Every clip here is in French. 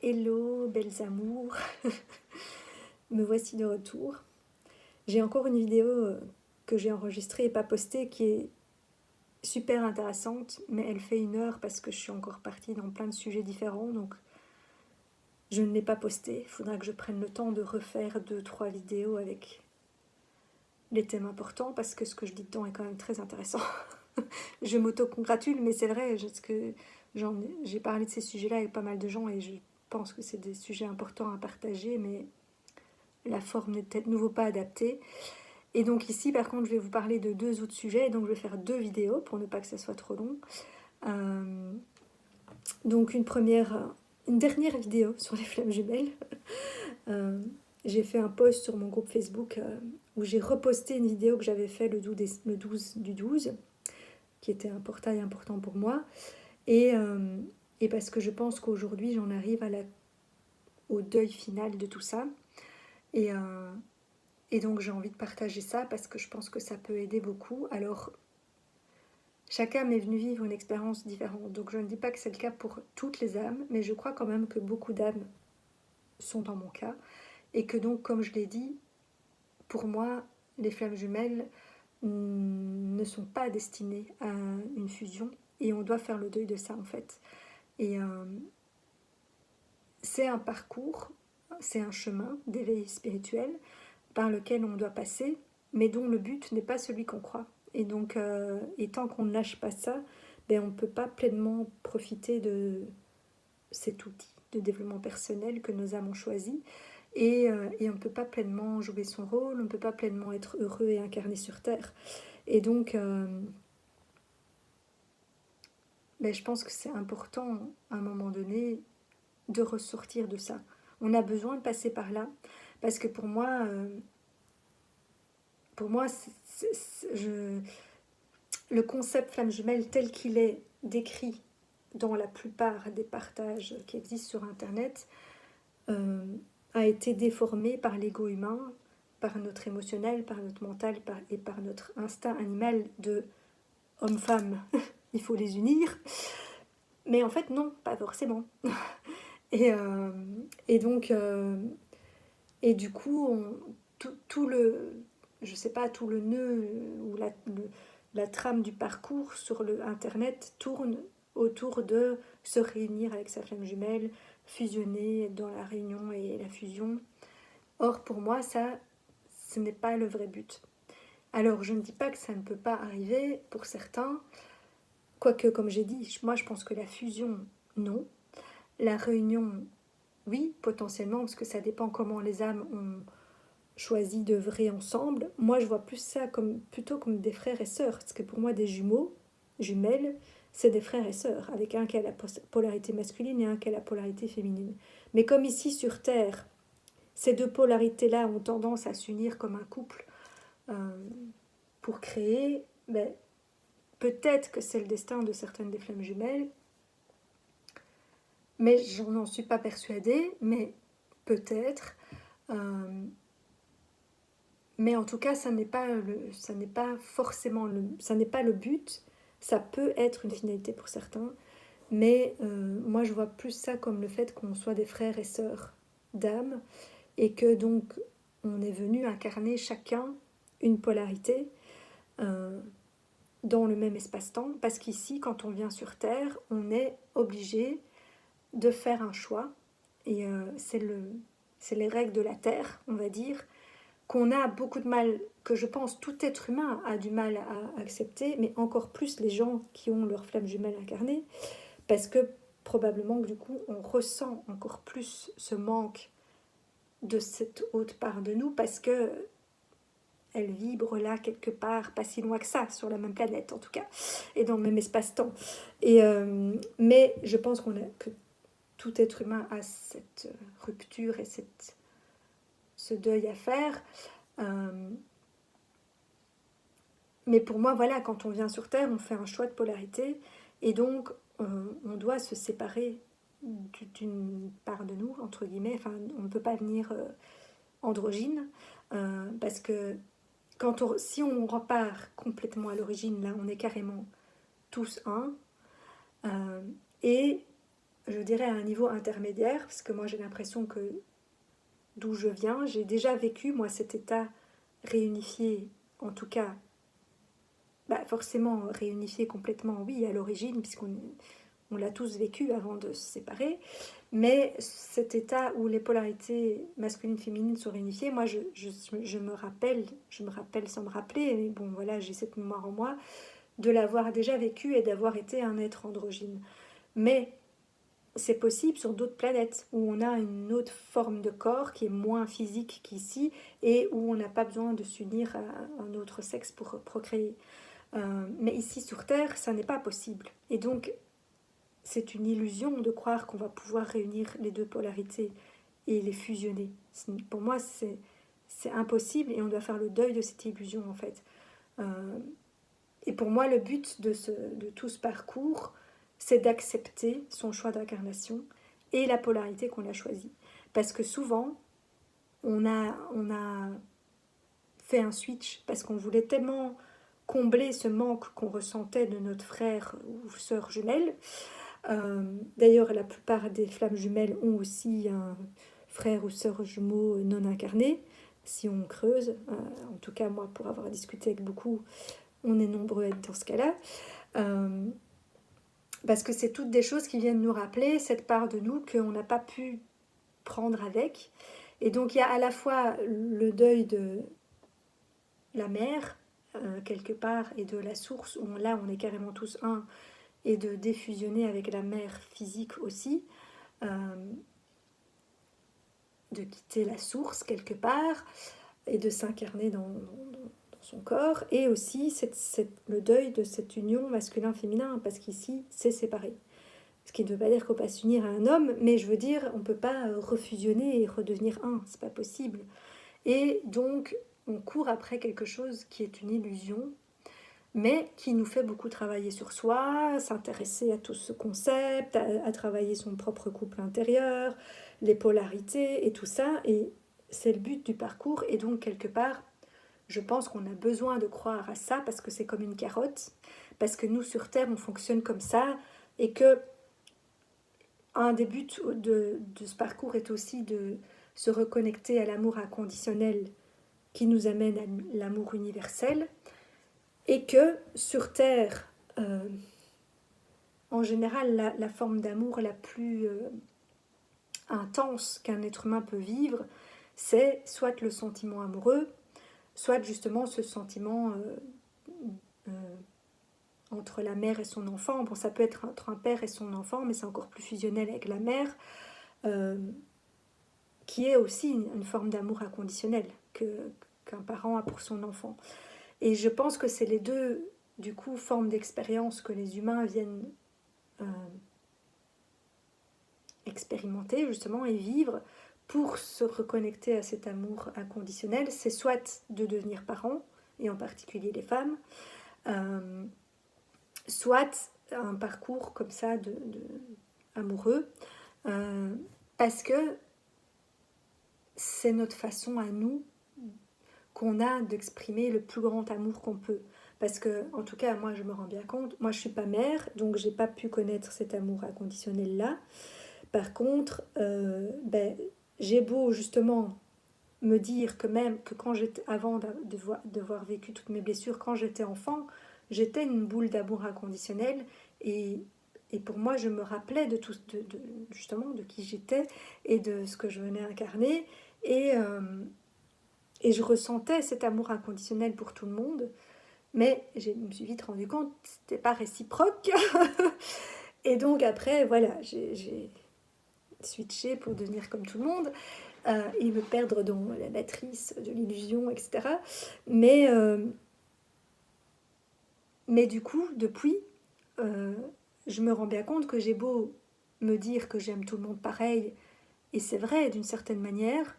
Hello, belles amours, me voici de retour. J'ai encore une vidéo que j'ai enregistrée et pas postée qui est super intéressante, mais elle fait 1 heure parce que je suis encore partie dans plein de sujets différents, donc je ne l'ai pas postée. Il faudra que je prenne le temps de refaire 2-3 vidéos avec les thèmes importants parce que ce que je dis dedans est quand même très intéressant. Je m'auto-congratule, mais c'est vrai, j'ai parlé de ces sujets-là avec pas mal de gens et je pense que c'est des sujets importants à partager, mais la forme n'est peut-être nouveau pas adaptée. Et donc ici, par contre, je vais vous parler de 2 autres sujets, donc je vais faire 2 vidéos pour ne pas que ça soit trop long. Donc une dernière vidéo sur les flammes jumelles. J'ai fait un post sur mon groupe Facebook où j'ai reposté une vidéo que j'avais fait le 12 du 12, qui était un portail important pour moi. Et parce que je pense qu'aujourd'hui, j'en arrive au deuil final de tout ça. Et donc, j'ai envie de partager ça parce que je pense que ça peut aider beaucoup. Alors, chaque âme est venue vivre une expérience différente. Donc, je ne dis pas que c'est le cas pour toutes les âmes, mais je crois quand même que beaucoup d'âmes sont dans mon cas. Et que donc, comme je l'ai dit, pour moi, les flammes jumelles ne sont pas destinées à une fusion. Et on doit faire le deuil de ça, en fait. Et c'est un parcours, c'est un chemin d'éveil spirituel par lequel on doit passer, mais dont le but n'est pas celui qu'on croit. Et donc, et tant qu'on ne lâche pas ça, ben on ne peut pas pleinement profiter de cet outil de développement personnel que nos âmes ont choisi. Et on ne peut pas pleinement jouer son rôle, on ne peut pas pleinement être heureux et incarné sur Terre. Et donc, ben je pense que c'est important, à un moment donné, de ressortir de ça. On a besoin de passer par là, parce que pour moi, le concept flamme jumelle tel qu'il est décrit dans la plupart des partages qui existent sur Internet a été déformé par l'ego humain, par notre émotionnel, par notre mental et par notre instinct animal de homme-femme. Il faut les unir. Mais en fait, non, pas forcément. Et, et donc, et du coup, tout le, je sais pas, tout le nœud ou la trame du parcours sur le Internet tourne autour de se réunir avec sa flamme jumelle, fusionner dans la réunion et la fusion. Or, pour moi, ça, ce n'est pas le vrai but. Alors, je ne dis pas que ça ne peut pas arriver pour certains, quoique, comme j'ai dit, moi, je pense que la fusion, non. La réunion, oui, potentiellement, parce que ça dépend comment les âmes ont choisi d'œuvrer ensemble. Moi, je vois plus ça plutôt comme des frères et sœurs, parce que pour moi, des jumelles, c'est des frères et sœurs, avec un qui a la polarité masculine et un qui a la polarité féminine. Mais comme ici sur Terre, ces 2 polarités-là ont tendance à s'unir comme un couple pour créer, ben, peut-être que c'est le destin de certaines des flammes jumelles, mais je n'en suis pas persuadée, mais peut-être. Mais en tout cas, ça n'est pas forcément ça n'est pas le but. Ça peut être une finalité pour certains, mais moi je vois plus ça comme le fait qu'on soit des frères et sœurs d'âme et que donc on est venu incarner chacun une polarité dans le même espace-temps, parce qu'ici, quand on vient sur Terre, on est obligé de faire un choix, et c'est les règles de la Terre, on va dire, qu'on a beaucoup de mal, que je pense tout être humain a du mal à accepter, mais encore plus les gens qui ont leur flamme jumelle incarnée, parce que probablement que du coup on ressent encore plus ce manque de cette haute part de nous, parce que elle vibre là quelque part, pas si loin que ça, sur la même planète en tout cas, et dans le même espace-temps. Mais je pense que tout être humain a cette rupture et ce deuil à faire. Mais pour moi, voilà, quand on vient sur Terre, on fait un choix de polarité, et donc on doit se séparer d'une part de nous, entre guillemets. Enfin, on ne peut pas venir androgyne, parce que si on repart complètement à l'origine, là, on est carrément tous un. Et je dirais, à un niveau intermédiaire, parce que moi j'ai l'impression que d'où je viens, j'ai déjà vécu, moi, cet état réunifié, en tout cas, bah, forcément réunifié complètement, oui, à l'origine, puisqu'on l'a tous vécu avant de se séparer, mais cet état où les polarités masculines et féminines sont réunifiées, moi je me rappelle sans me rappeler, mais bon voilà, j'ai cette mémoire en moi, de l'avoir déjà vécu et d'avoir été un être androgyne. Mais c'est possible sur d'autres planètes où on a une autre forme de corps qui est moins physique qu'ici et où on n'a pas besoin de s'unir à un autre sexe pour procréer. Mais ici sur Terre, ça n'est pas possible. Et donc, c'est une illusion de croire qu'on va pouvoir réunir les deux polarités et les fusionner. Pour moi, c'est impossible et on doit faire le deuil de cette illusion en fait. Euh, et pour moi, le but de tout ce parcours, c'est d'accepter son choix d'incarnation et la polarité qu'on a choisie. Parce que souvent, on a fait un switch parce qu'on voulait tellement combler ce manque qu'on ressentait de notre frère ou sœur jumelle. D'ailleurs, la plupart des flammes jumelles ont aussi un frère ou sœur jumeau non incarné, si on creuse. En tout cas, moi, pour avoir discuté avec beaucoup, on est nombreux à être dans ce cas-là. Euh, Parce que c'est toutes des choses qui viennent nous rappeler cette part de nous qu'on n'a pas pu prendre avec. Et donc il y a à la fois le deuil de la mère, quelque part, et de la source, où là on est carrément tous un, et de défusionner avec la mère physique aussi, euh, de quitter la source quelque part, et de s'incarner dans son corps, et aussi le deuil de cette union masculin-féminin, parce qu'ici c'est séparé. Ce qui ne veut pas dire qu'on peut pas s'unir à un homme, mais je veux dire, on ne peut pas refusionner et redevenir un, c'est pas possible. Et donc, on court après quelque chose qui est une illusion, mais qui nous fait beaucoup travailler sur soi, s'intéresser à tout ce concept, à travailler son propre couple intérieur, les polarités et tout ça. Et c'est le but du parcours. Et donc, quelque part, je pense qu'on a besoin de croire à ça parce que c'est comme une carotte, parce que nous, sur Terre, on fonctionne comme ça, et que un des buts de ce parcours est aussi de se reconnecter à l'amour inconditionnel qui nous amène à l'amour universel et que sur Terre, en général, la forme d'amour la plus intense qu'un être humain peut vivre, c'est soit le sentiment amoureux, soit justement ce sentiment euh, entre la mère et son enfant. Bon, ça peut être entre un père et son enfant, mais c'est encore plus fusionnel avec la mère. Euh, qui est aussi une forme d'amour inconditionnel qu'un parent a pour son enfant. Et je pense que c'est les deux, du coup, formes d'expérience que les humains viennent euh, expérimenter justement et vivre pour se reconnecter à cet amour inconditionnel. C'est soit de devenir parent, et en particulier les femmes, euh, soit un parcours comme ça amoureux, parce que c'est notre façon à nous qu'on a d'exprimer le plus grand amour qu'on peut. Parce que, en tout cas, moi, je me rends bien compte, moi, je suis pas mère, donc j'ai pas pu connaître cet amour inconditionnel-là. Par contre, j'ai beau, justement, me dire que même que quand j'étais, avant d'avoir vécu toutes mes blessures, quand j'étais enfant, j'étais une boule d'amour inconditionnel et pour moi, je me rappelais de tout, justement, de qui j'étais et de ce que je venais incarner. Et je ressentais cet amour inconditionnel pour tout le monde, mais je me suis vite rendu compte que ce n'était pas réciproque. Et donc après, voilà, j'ai switché pour devenir comme tout le monde et me perdre dans la matrice de l'illusion, etc. Mais du coup, depuis, euh, je me rends bien compte que j'ai beau me dire que j'aime tout le monde pareil, et c'est vrai d'une certaine manière,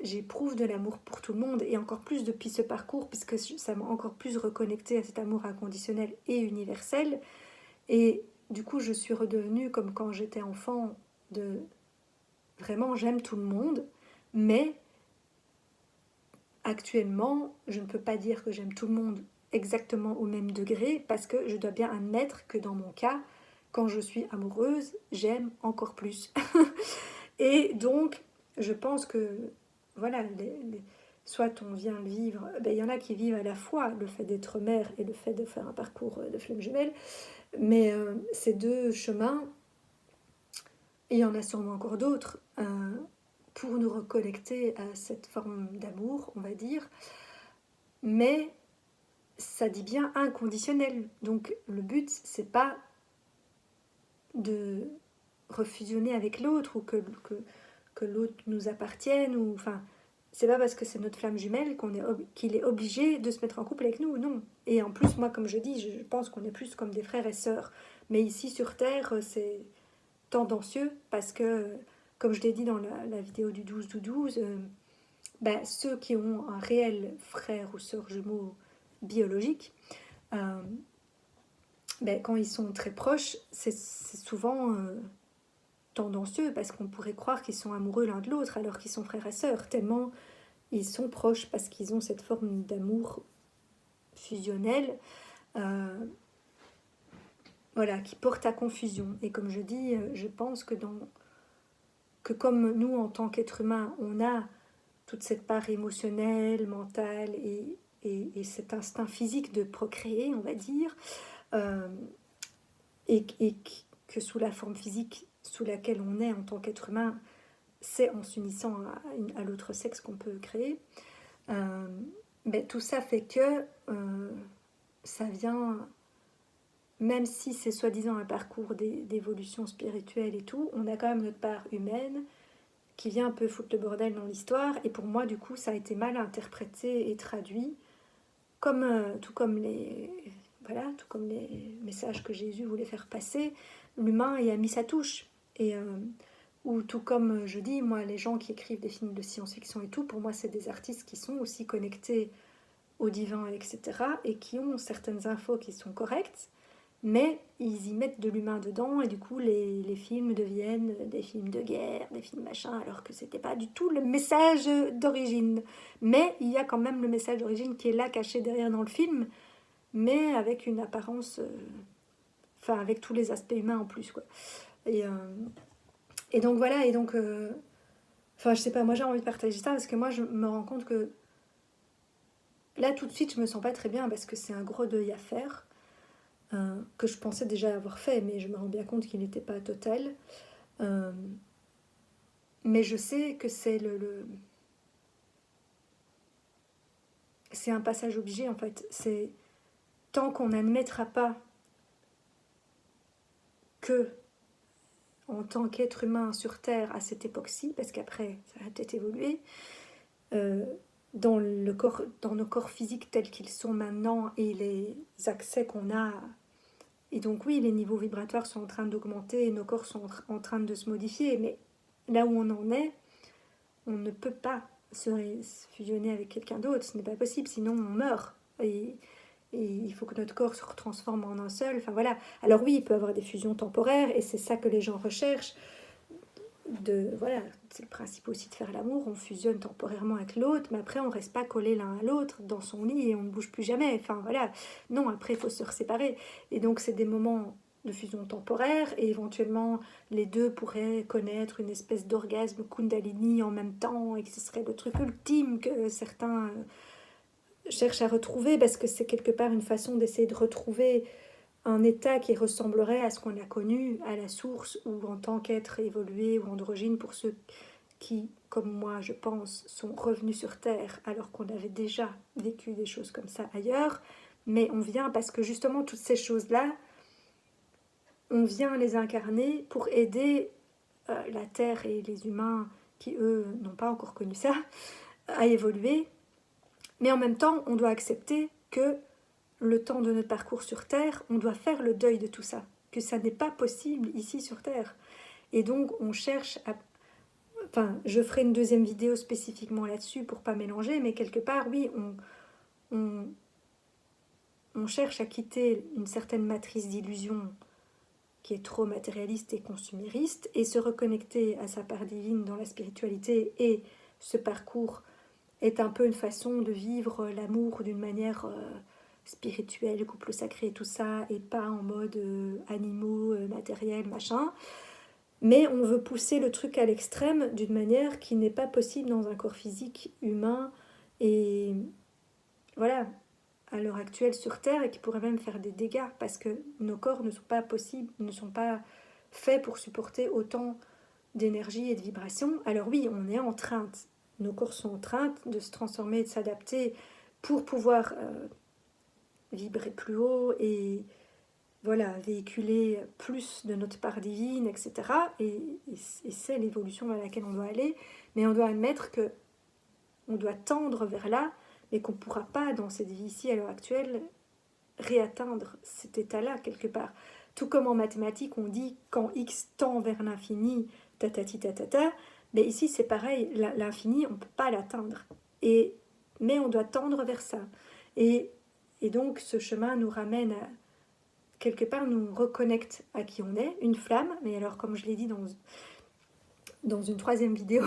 j'éprouve de l'amour pour tout le monde et encore plus depuis ce parcours puisque ça m'a encore plus reconnecté à cet amour inconditionnel et universel et du coup je suis redevenue comme quand j'étais enfant de vraiment j'aime tout le monde mais actuellement je ne peux pas dire que j'aime tout le monde exactement au même degré parce que je dois bien admettre que dans mon cas quand je suis amoureuse, j'aime encore plus. Et donc, je pense que, voilà, soit on vient le vivre, ben, il y en a qui vivent à la fois le fait d'être mère et le fait de faire un parcours de flamme jumelle, mais ces deux chemins, et il y en a sûrement encore d'autres, pour nous reconnecter à cette forme d'amour, on va dire, mais ça dit bien inconditionnel. Donc le but, c'est pas de refusionner avec l'autre ou que l'autre nous appartienne, ou enfin, c'est pas parce que c'est notre flamme jumelle qu'il est obligé de se mettre en couple avec nous, non. Et en plus, moi, comme je dis, je pense qu'on est plus comme des frères et sœurs. Mais ici sur Terre, c'est tendancieux parce que, comme je l'ai dit dans la vidéo du 12-12, ben, ceux qui ont un réel frère ou sœur jumeau biologique, euh, ben, quand ils sont très proches, c'est souvent tendancieux parce qu'on pourrait croire qu'ils sont amoureux l'un de l'autre alors qu'ils sont frères et sœurs, tellement ils sont proches parce qu'ils ont cette forme d'amour fusionnel, euh, voilà, qui porte à confusion. Et comme je dis, je pense que comme nous, en tant qu'êtres humains, on a toute cette part émotionnelle, mentale et cet instinct physique de procréer, on va dire, euh, et que sous la forme physique sous laquelle on est en tant qu'être humain, c'est en s'unissant à l'autre sexe qu'on peut créer. Euh, mais tout ça fait que ça vient, même si c'est soi-disant un parcours d'évolution spirituelle et tout, on a quand même notre part humaine qui vient un peu foutre le bordel dans l'histoire. Et pour moi, du coup, ça a été mal interprété et traduit, comme, tout comme tout comme les messages que Jésus voulait faire passer. L'humain y a mis sa touche. Et ou tout comme je dis, moi, les gens qui écrivent des films de science-fiction et tout, pour moi, c'est des artistes qui sont aussi connectés au divin, etc., et qui ont certaines infos qui sont correctes, mais ils y mettent de l'humain dedans, et du coup, les films deviennent des films de guerre, des films machin, alors que c'était pas du tout le message d'origine. Mais il y a quand même le message d'origine qui est là, caché derrière dans le film, mais avec une apparence, enfin, avec tous les aspects humains en plus, quoi. Et, euh, et donc voilà, et donc, enfin, je sais pas, moi j'ai envie de partager ça parce que moi je me rends compte que là tout de suite je me sens pas très bien parce que c'est un gros deuil à faire, que je pensais déjà avoir fait, mais je me rends bien compte qu'il n'était pas total. Euh, mais je sais que c'est c'est un passage obligé en fait. C'est tant qu'on n'admettra pas que en tant qu'être humain sur Terre à cette époque-ci, parce qu'après ça va peut-être évoluer, euh, dans nos corps physiques tels qu'ils sont maintenant et les accès qu'on a. Et donc oui, les niveaux vibratoires sont en train d'augmenter et nos corps sont en train de se modifier, mais là où on en est, on ne peut pas se fusionner avec quelqu'un d'autre, ce n'est pas possible, sinon on meurt. Et il faut que notre corps se transforme en un seul. Enfin voilà. Alors oui, il peut y avoir des fusions temporaires et c'est ça que les gens recherchent. Voilà, c'est le principe aussi de faire l'amour, on fusionne temporairement avec l'autre, mais après on reste pas collé l'un à l'autre dans son lit et on ne bouge plus jamais. Enfin voilà, non, après il faut se séparer. Et donc c'est des moments de fusion temporaire et éventuellement les deux pourraient connaître une espèce d'orgasme Kundalini en même temps et que ce serait le truc ultime que certains cherchent à retrouver parce que c'est quelque part une façon d'essayer de retrouver un état qui ressemblerait à ce qu'on a connu à la source ou en tant qu'être évolué ou androgyne pour ceux qui, comme moi je pense, sont revenus sur Terre alors qu'on avait déjà vécu des choses comme ça ailleurs. Mais on vient parce que justement toutes ces choses-là, on vient les incarner pour aider la Terre et les humains qui, eux, n'ont pas encore connu ça, à évoluer. Mais en même temps, on doit accepter que le temps de notre parcours sur Terre, on doit faire le deuil de tout ça, que ça n'est pas possible ici sur Terre. Et donc, on cherche à... Enfin, je ferai une deuxième vidéo spécifiquement là-dessus pour pas mélanger, mais quelque part, oui, on, on cherche à quitter une certaine matrice d'illusion qui est trop matérialiste et consumériste et se reconnecter à sa part divine dans la spiritualité. Et ce parcours est un peu une façon de vivre l'amour d'une manière spirituel, couple sacré, tout ça, et pas en mode animaux, matériel, machin. Mais on veut pousser le truc à l'extrême d'une manière qui n'est pas possible dans un corps physique humain et voilà, à l'heure actuelle sur Terre et qui pourrait même faire des dégâts parce que nos corps ne sont pas possibles, ne sont pas faits pour supporter autant d'énergie et de vibrations. Alors oui, on est en train, nos corps sont en train de se transformer, de s'adapter pour pouvoir vibrer plus haut et voilà, véhiculer plus de notre part divine, etc. Et c'est l'évolution vers laquelle on doit aller. Mais on doit admettre que on doit tendre vers là, mais qu'on ne pourra pas, dans cette vie-ci, à l'heure actuelle, réatteindre cet état-là, quelque part. Tout comme en mathématiques, on dit quand x tend vers l'infini, tatati tatata, mais ici c'est pareil, l'infini, on ne peut pas l'atteindre. Mais on doit tendre vers ça. Et, et donc ce chemin nous ramène à, quelque part, nous reconnecte à qui on est, une flamme, mais alors comme je l'ai dit dans une troisième vidéo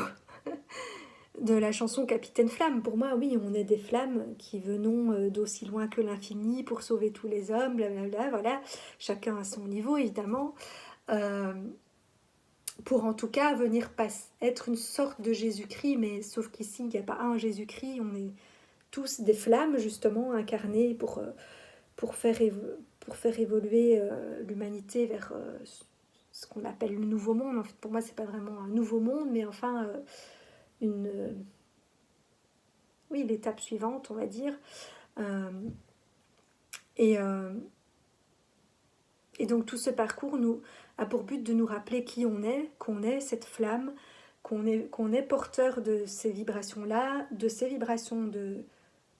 de la chanson Capitaine Flamme, pour moi, oui, on est des flammes qui venons d'aussi loin que l'infini pour sauver tous les hommes, blablabla, voilà, chacun à son niveau, évidemment, euh, pour en tout cas venir être une sorte de Jésus-Christ, mais sauf qu'ici, il n'y a pas un Jésus-Christ, on est tous des flammes, justement, incarnées pour faire évoluer l'humanité vers ce qu'on appelle le nouveau monde. En fait, pour moi, c'est pas vraiment un nouveau monde, mais enfin, oui, l'étape suivante, on va dire. Euh, et, euh, et donc, tout ce parcours a pour but de nous rappeler qui on est, qu'on est cette flamme, qu'on est porteur de ces vibrations-là, de ces vibrations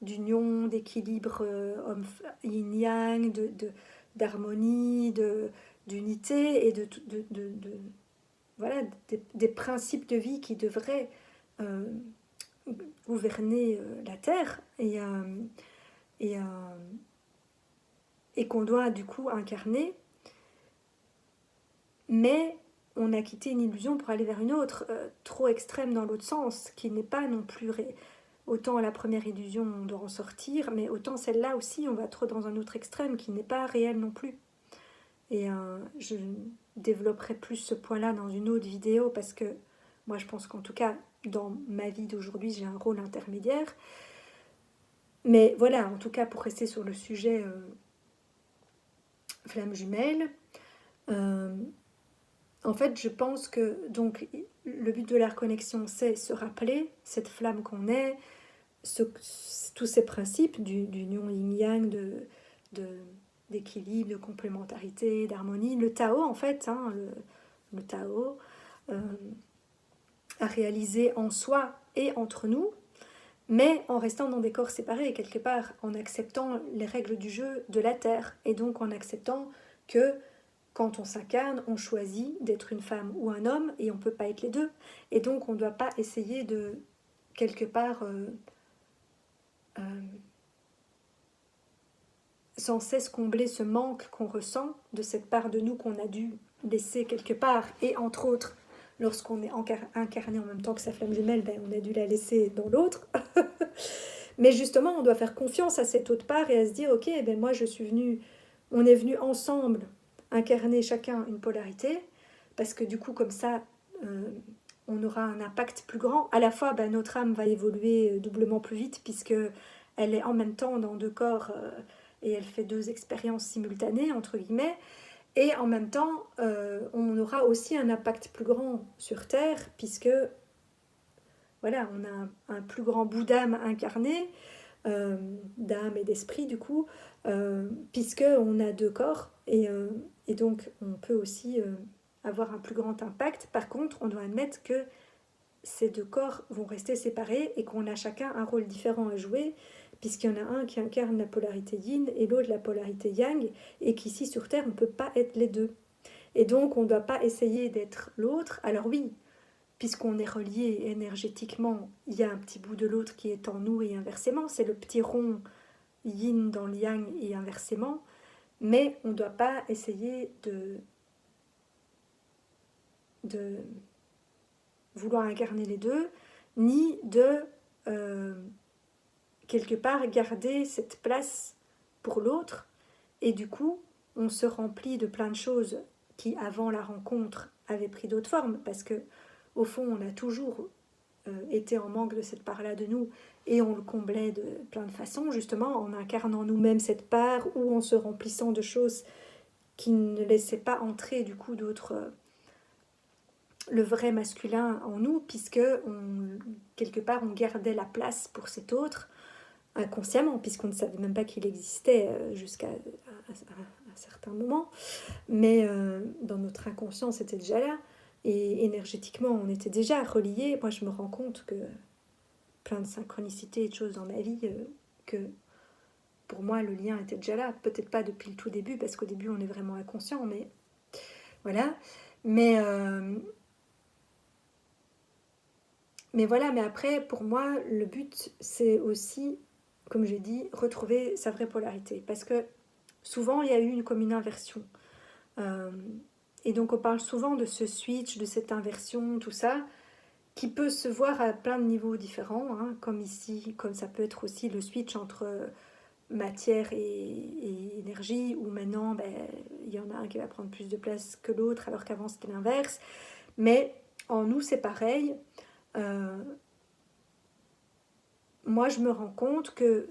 d'union, d'équilibre yin-yang, d'harmonie, d'unité et voilà, des principes de vie qui devraient gouverner la Terre et, euh, et qu'on doit du coup incarner. Mais on a quitté une illusion pour aller vers une autre, trop extrême dans l'autre sens, qui n'est pas non plus... Autant la première illusion, on doit en sortir, mais autant celle-là aussi, on va trop dans un autre extrême qui n'est pas réel non plus. Et je développerai plus ce point-là dans une autre vidéo parce que moi, je pense qu'en tout cas, dans ma vie d'aujourd'hui, j'ai un rôle intermédiaire. Mais voilà, en tout cas, pour rester sur le sujet flamme jumelle, en fait, je pense que donc le but de la reconnexion, c'est se rappeler cette flamme qu'on est, tous ces principes d'union yin-yang, d'équilibre, de complémentarité, d'harmonie. Le Tao, en fait, hein, le Tao, à réaliser en soi et entre nous, mais en restant dans des corps séparés, quelque part, en acceptant les règles du jeu de la Terre, et donc en acceptant que quand on s'incarne, on choisit d'être une femme ou un homme, et on ne peut pas être les deux. Et donc on ne doit pas essayer de, quelque part, sans cesse combler ce manque qu'on ressent de cette part de nous qu'on a dû laisser quelque part, et entre autres, lorsqu'on est incarné en même temps que sa flamme jumelle, ben, on a dû la laisser dans l'autre. Mais justement, on doit faire confiance à cette autre part et à se dire, ok, ben moi je suis venue, on est venus ensemble incarner chacun une polarité, parce que du coup, comme ça, on aura un impact plus grand. À la fois, ben, notre âme va évoluer doublement plus vite, puisque elle est en même temps dans deux corps et elle fait deux expériences simultanées, entre guillemets. Et en même temps, on aura aussi un impact plus grand sur Terre, puisque voilà, on a un plus grand bout d'âme incarné, d'âme et d'esprit du coup, puisqu'on a deux corps, et donc on peut aussi avoir un plus grand impact. Par contre, on doit admettre que ces deux corps vont rester séparés et qu'on a chacun un rôle différent à jouer, puisqu'il y en a un qui incarne la polarité yin et l'autre la polarité yang, et qu'ici sur Terre, on ne peut pas être les deux. Et donc, on ne doit pas essayer d'être l'autre. Alors oui, puisqu'on est relié énergétiquement, il y a un petit bout de l'autre qui est en nous et inversement, c'est le petit rond yin dans le yang et inversement, mais on ne doit pas essayer de vouloir incarner les deux, ni de quelque part garder cette place pour l'autre, et du coup, on se remplit de plein de choses qui, avant la rencontre, avaient pris d'autres formes, parce que au fond, on a toujours été en manque de cette part-là de nous, et on le comblait de plein de façons, justement, en incarnant nous-mêmes cette part, ou en se remplissant de choses qui ne laissaient pas entrer, du coup, d'autres... le vrai masculin en nous, puisque quelque part on gardait la place pour cet autre inconsciemment, puisqu'on ne savait même pas qu'il existait jusqu'à un certain moment, mais dans notre inconscient c'était déjà là, et énergétiquement on était déjà reliés. Moi je me rends compte que plein de synchronicités et de choses dans ma vie, que pour moi le lien était déjà là, peut-être pas depuis le tout début, parce qu'au début on est vraiment inconscient, mais voilà, mais voilà, mais après, pour moi, le but, c'est aussi, comme j'ai dit, retrouver sa vraie polarité. Parce que souvent, il y a eu comme une inversion. Euh, et donc, on parle souvent de ce switch, de cette inversion, tout ça, qui peut se voir à plein de niveaux différents, hein, comme ici, comme ça peut être aussi le switch entre matière et énergie, où maintenant, ben, il y en a un qui va prendre plus de place que l'autre, alors qu'avant, c'était l'inverse. Mais en nous, c'est pareil. Euh, Moi, je me rends compte que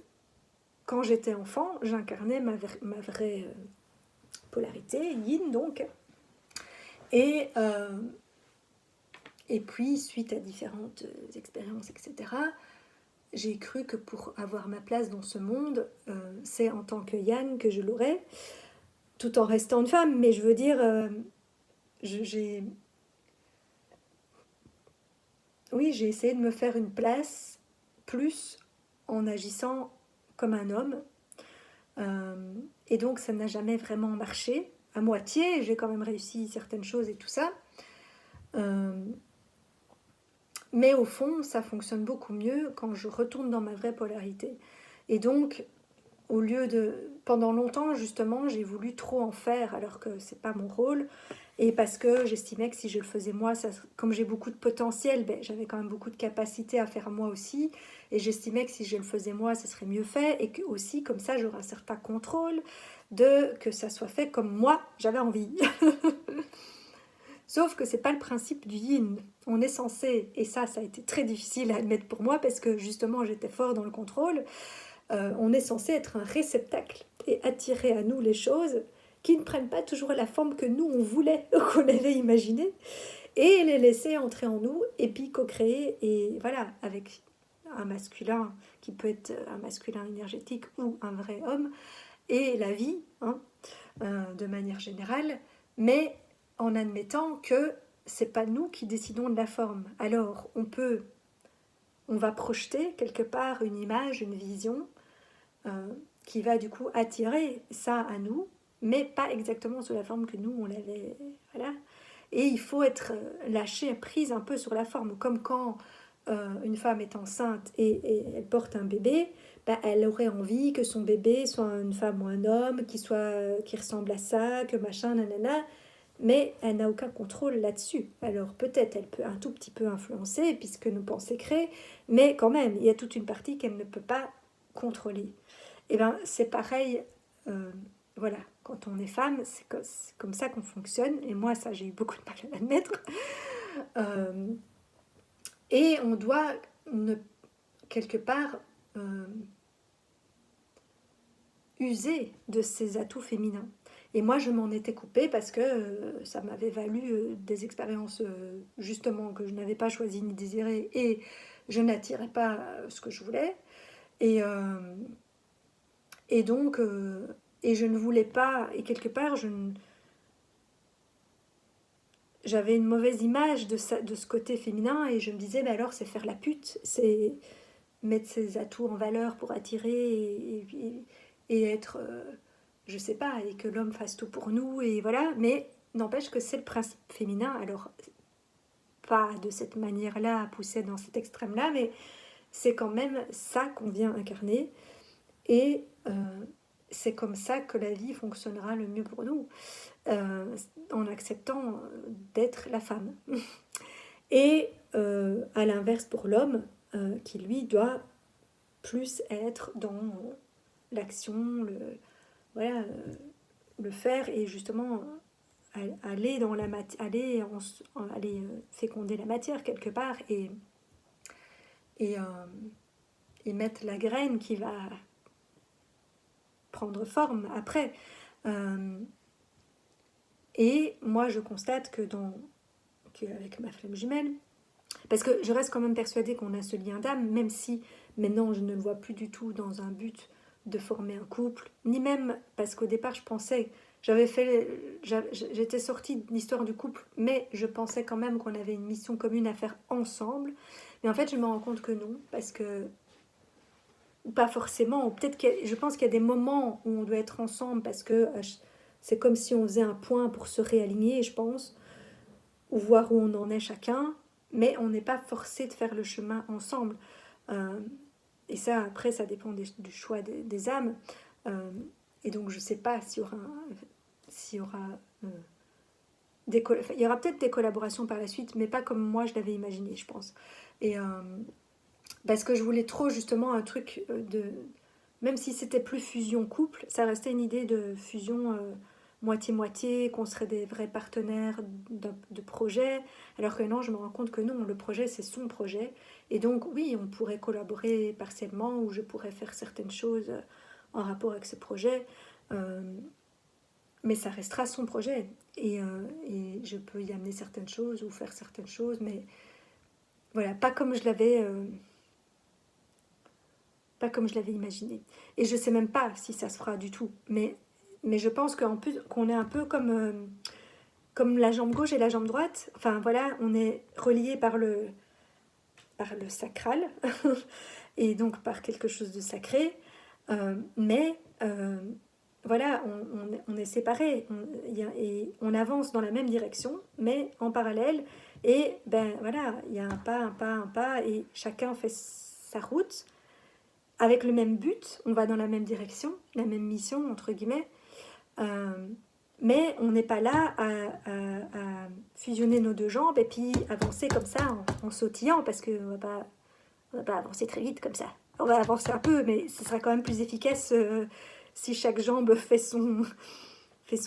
quand j'étais enfant, j'incarnais ma vraie polarité, yin donc. Et, euh, et puis, suite à différentes expériences, etc., j'ai cru que pour avoir ma place dans ce monde, c'est en tant que yang que je l'aurais, tout en restant une femme. Mais je veux dire, j'ai, oui, j'ai essayé de me faire une place plus en agissant comme un homme. Euh, et donc ça n'a jamais vraiment marché, à moitié, j'ai quand même réussi certaines choses et tout ça. Euh, mais au fond, ça fonctionne beaucoup mieux quand je retourne dans ma vraie polarité. Et donc, au lieu de... Pendant longtemps, justement, j'ai voulu trop en faire alors que c'est pas mon rôle. Et parce que j'estimais que si je le faisais moi, ça, comme j'ai beaucoup de potentiel, ben, j'avais quand même beaucoup de capacité à faire moi aussi. Et j'estimais que si je le faisais moi, ça serait mieux fait. Et que aussi, comme ça, j'aurais un certain contrôle de que ça soit fait comme moi, j'avais envie. Sauf que c'est pas le principe du yin. On est censé, et ça a été très difficile à admettre pour moi parce que justement j'étais fort dans le contrôle, on est censé être un réceptacle et attirer à nous les choses qui ne prennent pas toujours la forme que nous on voulait ou qu'on avait imaginé, et les laisser entrer en nous et puis co-créer, et voilà, avec un masculin qui peut être un masculin énergétique ou un vrai homme, et la vie, hein, de manière générale, mais en admettant que c'est pas nous qui décidons de la forme. Alors on va projeter quelque part une image, une vision euh, qui va du coup attirer ça à nous, mais pas exactement sous la forme que nous on l'avait. Voilà. Et il faut être lâché, prise un peu sur la forme, comme quand une femme est enceinte et elle porte un bébé, bah, elle aurait envie que son bébé soit une femme ou un homme, qui ressemble à ça, que machin, nanana, mais elle n'a aucun contrôle là-dessus. Alors peut-être elle peut un tout petit peu influencer, puisque nos pensées créent, mais quand même, il y a toute une partie qu'elle ne peut pas contrôler. Et bien c'est pareil, euh, voilà, quand on est femme, c'est comme ça qu'on fonctionne, et moi ça j'ai eu beaucoup de mal à l'admettre. Euh, et on doit ne, quelque part user de ses atouts féminins. Et moi, je m'en étais coupée parce que ça m'avait valu des expériences justement que je n'avais pas choisies ni désirées, et je n'attirais pas ce que je voulais. Et, et donc, et je ne voulais pas, et quelque part, j'avais une mauvaise image de ce côté féminin, et je me disais, mais alors c'est faire la pute, c'est mettre ses atouts en valeur pour attirer et être, je sais pas, et que l'homme fasse tout pour nous, et voilà. Mais n'empêche que c'est le principe féminin, alors pas de cette manière-là, poussé dans cet extrême-là, mais c'est quand même ça qu'on vient incarner, et c'est comme ça que la vie fonctionnera le mieux pour nous, en acceptant d'être la femme. Et à l'inverse pour l'homme, qui lui doit plus être dans l'action, voilà, le faire et justement aller dans la aller féconder la matière quelque part et, euh, et mettre la graine qui va prendre forme après. Et moi, je constate qu'avec ma flamme jumelle, parce que je reste quand même persuadée qu'on a ce lien d'âme, même si maintenant je ne le vois plus du tout dans un but de former un couple, ni même parce qu'au départ je pensais, j'étais sortie de l'histoire du couple, mais je pensais quand même qu'on avait une mission commune à faire ensemble. Mais en fait, je me rends compte que non, parce que pas forcément, ou peut-être je pense qu'il y a des moments où on doit être ensemble parce que c'est comme si on faisait un point pour se réaligner, je pense, ou voir où on en est chacun, mais on n'est pas forcé de faire le chemin ensemble. Euh, et ça, après, ça dépend du choix des âmes. Euh, et donc, je ne sais pas s'il y aura il y aura peut-être des collaborations par la suite, mais pas comme moi je l'avais imaginé, je pense. Et parce que je voulais trop justement un truc même si c'était plus fusion couple, ça restait une idée de fusion moitié-moitié, qu'on serait des vrais partenaires de projet, alors que non, je me rends compte que non, le projet c'est son projet, et donc oui, on pourrait collaborer partiellement, ou je pourrais faire certaines choses en rapport avec ce projet, euh, mais ça restera son projet, et je peux y amener certaines choses, ou faire certaines choses, mais voilà, pas comme je l'avais imaginé. Et je sais même pas si ça se fera du tout. Mais je pense qu'en plus, qu'on est un peu comme la jambe gauche et la jambe droite. Enfin voilà, on est relié par le sacral et donc par quelque chose de sacré. Mais voilà, on est séparés. Et on avance dans la même direction, mais en parallèle. Et ben voilà, il y a un pas, un pas, un pas, et chacun fait sa route avec le même but, on va dans la même direction, la même mission, entre guillemets, euh, mais on n'est pas là à fusionner nos deux jambes et puis avancer comme ça en sautillant, parce qu'on on va pas avancer très vite comme ça. On va avancer un peu, mais ce sera quand même plus efficace si chaque jambe fait son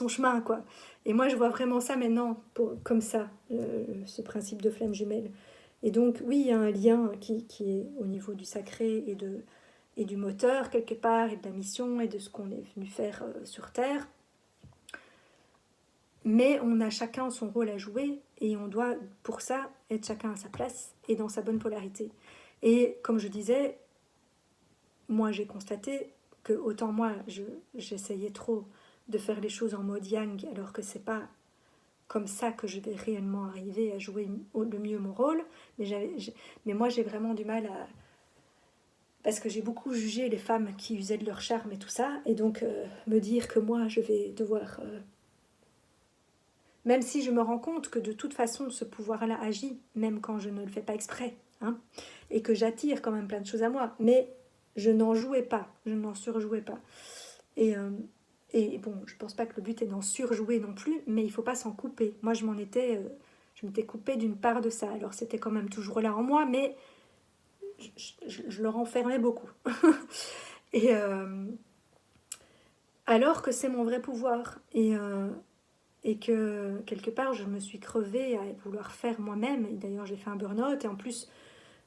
chemin, quoi. Et moi, je vois vraiment ça maintenant, comme ça, ce principe de flamme jumelle. Et donc, oui, il y a un lien qui est au niveau du sacré et du moteur quelque part, et de la mission, et de ce qu'on est venu faire sur Terre. Mais on a chacun son rôle à jouer, et on doit pour ça être chacun à sa place et dans sa bonne polarité. Et comme je disais, moi j'ai constaté que autant moi j'essayais trop de faire les choses en mode yang, alors que c'est pas comme ça que je vais réellement arriver à jouer le mieux mon rôle. Mais moi j'ai vraiment du mal à, parce que j'ai beaucoup jugé les femmes qui usaient de leur charme et tout ça, et donc me dire que moi je vais devoir, même si je me rends compte que de toute façon ce pouvoir-là agit, même quand je ne le fais pas exprès, hein, et que j'attire quand même plein de choses à moi, mais je n'en jouais pas, je n'en surjouais pas. Et, euh, et bon, je pense pas que le but est d'en surjouer non plus, mais il faut pas s'en couper. Moi je m'étais coupée d'une part de ça, alors c'était quand même toujours là en moi, mais je le renfermais beaucoup. Et alors que c'est mon vrai pouvoir. Et que quelque part, je me suis crevée à vouloir faire moi-même. Et d'ailleurs, j'ai fait un burn-out. Et en plus,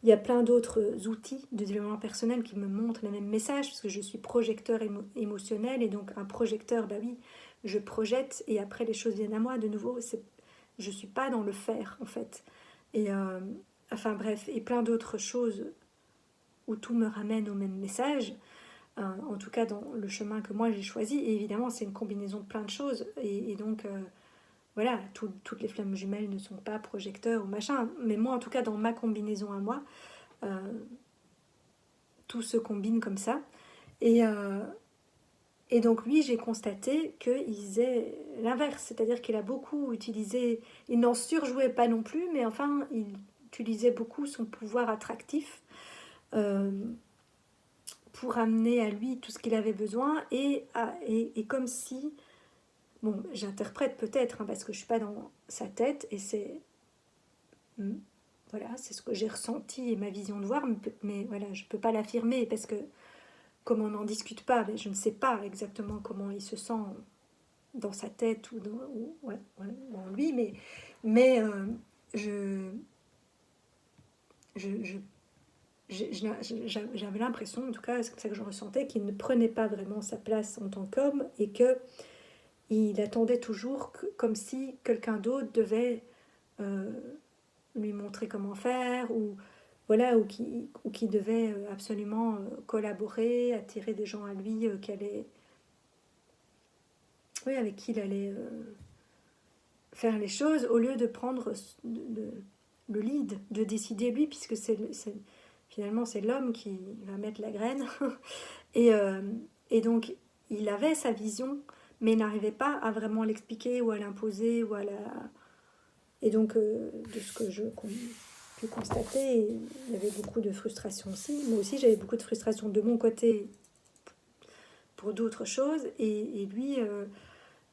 il y a plein d'autres outils de développement personnel qui me montrent les mêmes messages, parce que je suis projecteur émotionnel. Et donc, un projecteur, bah oui, je projette et après, les choses viennent à moi. De nouveau, je ne suis pas dans le faire, en fait. Et enfin, bref, et plein d'autres choses où tout me ramène au même message, en tout cas dans le chemin que moi j'ai choisi. Et évidemment, c'est une combinaison de plein de choses. Et donc, voilà, toutes les flammes jumelles ne sont pas projecteurs ou machin. Mais moi, en tout cas, dans ma combinaison à moi, euh, tout se combine comme ça. Et, euh, et donc, lui, j'ai constaté qu'il faisait l'inverse. C'est-à-dire qu'il a beaucoup utilisé. Il n'en surjouait pas non plus, mais enfin, il utilisait beaucoup son pouvoir attractif. Euh, pour amener à lui tout ce qu'il avait besoin, et comme si, bon, j'interprète peut-être, hein, parce que je ne suis pas dans sa tête, et voilà, c'est ce que j'ai ressenti et ma vision de voir, mais voilà, je ne peux pas l'affirmer, parce que comme on n'en discute pas, mais je ne sais pas exactement comment il se sent dans sa tête ou, en lui, mais je, je, je- j'avais l'impression, en tout cas, c'est comme ça que je ressentais, qu'il ne prenait pas vraiment sa place en tant qu'homme et que il attendait toujours comme si quelqu'un d'autre devait euh, lui montrer comment faire ou voilà ou qui devait absolument collaborer, attirer des gens à lui oui, avec qui il allait faire les choses au lieu de prendre le lead, de décider lui, puisque finalement c'est l'homme qui va mettre la graine. et, euh, et donc il avait sa vision, mais il n'arrivait pas à vraiment l'expliquer ou à l'imposer ou à la... Et donc de ce que je pu constater, il y avait beaucoup de frustration aussi. Moi aussi j'avais beaucoup de frustration de mon côté pour d'autres choses et lui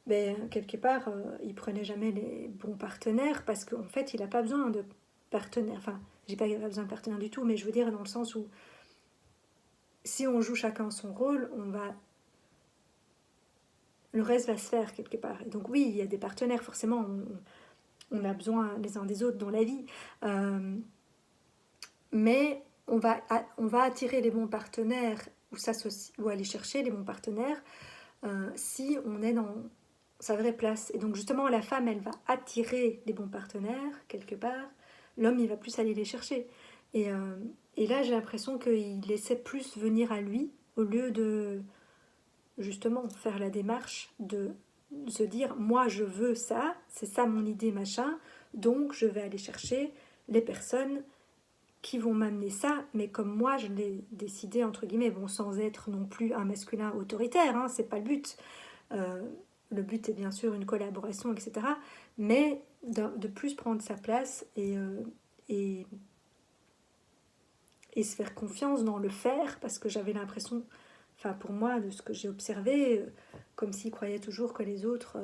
ben, quelque part, il prenait jamais les bons partenaires parce qu'en fait, il n'a pas besoin de partenaires. Enfin, j'ai pas besoin de partenaires du tout, mais je veux dire dans le sens où si on joue chacun son rôle, le reste va se faire quelque part. Et donc oui, il y a des partenaires, forcément, on a besoin les uns des autres dans la vie, euh, mais on va attirer les bons partenaires ou aller chercher les bons partenaires si on est dans sa vraie place. Et donc justement, la femme, elle va attirer les bons partenaires, quelque part. L'homme, il va plus aller les chercher. Et, euh, et là, j'ai l'impression qu'il laissait plus venir à lui, au lieu de, justement, faire la démarche de se dire, moi, je veux ça, c'est ça mon idée, machin, donc je vais aller chercher les personnes qui vont m'amener ça, mais comme moi, je l'ai décidé, entre guillemets, bon, sans être non plus un masculin autoritaire, hein, c'est pas le but. Euh, le but est bien sûr une collaboration, etc. Mais de plus prendre sa place et, et se faire confiance dans le faire, parce que j'avais l'impression, enfin pour moi, de ce que j'ai observé, comme s'il croyait toujours que les autres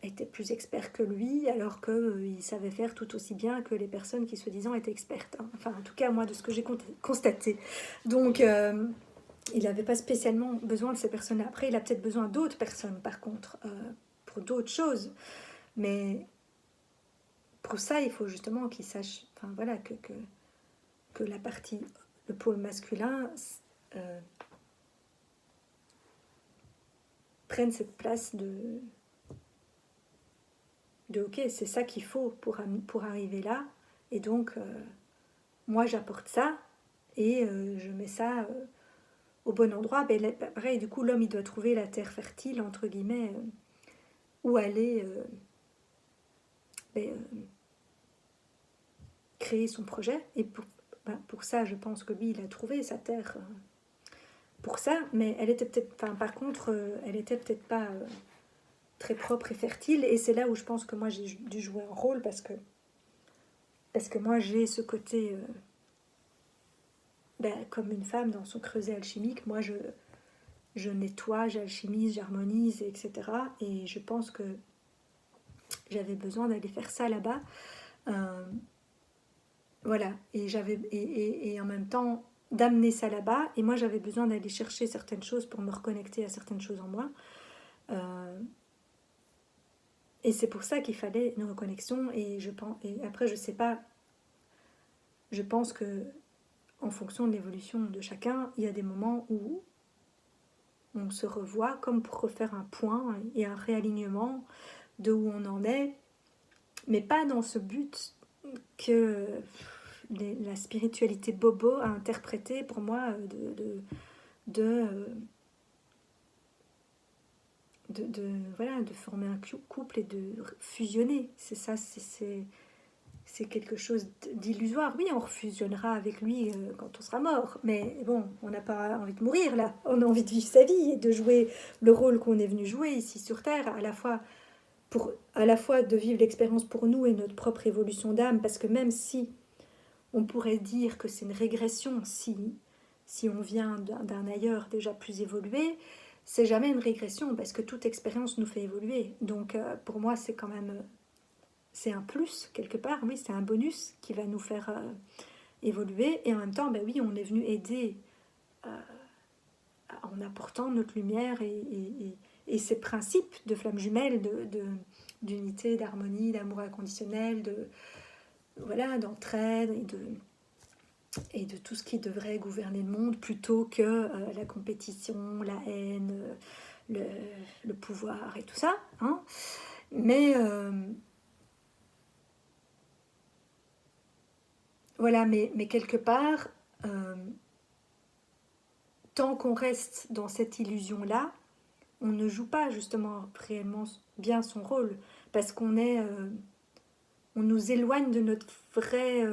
étaient plus experts que lui, alors qu'il savait faire tout aussi bien que les personnes qui soi-disant étaient expertes. Hein. Enfin, en tout cas, moi, de ce que j'ai constaté. Donc, il n'avait pas spécialement besoin de ces personnes-là. Après, il a peut-être besoin d'autres personnes, par contre, pour d'autres choses. Mais pour ça, il faut justement qu'il sache, enfin voilà, que la partie, le pôle masculin, euh, prenne cette place de ok, c'est ça qu'il faut pour arriver là. Et donc, moi, j'apporte ça et je mets ça au bon endroit. Ben, pareil, du coup, l'homme, il doit trouver la terre fertile, entre guillemets, où aller ben, créer son projet. Et pour ça, je pense que lui, il a trouvé sa terre pour ça, mais elle était peut-être, enfin, par contre, elle était peut-être pas très propre et fertile. Et c'est là où je pense que moi, j'ai dû jouer un rôle parce que moi, j'ai ce côté, ben, comme une femme dans son creuset alchimique, moi, je nettoie, j'alchimise, j'harmonise, etc. Et je pense que j'avais besoin d'aller faire ça là-bas. Euh, voilà, et en même temps d'amener ça là-bas. Et moi, j'avais besoin d'aller chercher certaines choses pour me reconnecter à certaines choses en moi. Euh, et c'est pour ça qu'il fallait une reconnexion. Et après, je sais pas, je pense que en fonction de l'évolution de chacun, il y a des moments où on se revoit comme pour refaire un point et un réalignement de où on en est, mais pas dans ce but que la spiritualité bobo a interprété pour moi de, voilà, de former un couple et de fusionner. C'est ça, c'est quelque chose d'illusoire. Oui, on refusionnera avec lui quand on sera mort, mais bon, on n'a pas envie de mourir là. On a envie de vivre sa vie et de jouer le rôle qu'on est venu jouer ici sur Terre, à la fois de vivre l'expérience pour nous et notre propre évolution d'âme, parce que même si on pourrait dire que c'est une régression si on vient d'un ailleurs déjà plus évolué, c'est jamais une régression parce que toute expérience nous fait évoluer. Donc pour moi, c'est quand même c'est un plus quelque part, oui, c'est un bonus qui va nous faire évoluer. Et en même temps, ben oui, on est venu aider en apportant notre lumière et ces principes de flamme jumelle, d'unité, d'harmonie, d'amour inconditionnel, voilà, d'entraide et de tout ce qui devrait gouverner le monde plutôt que la compétition, la haine, le pouvoir et tout ça. Hein. Mais voilà, mais quelque part, tant qu'on reste dans cette illusion-là, on ne joue pas justement réellement bien son rôle parce on nous éloigne de notre vrai.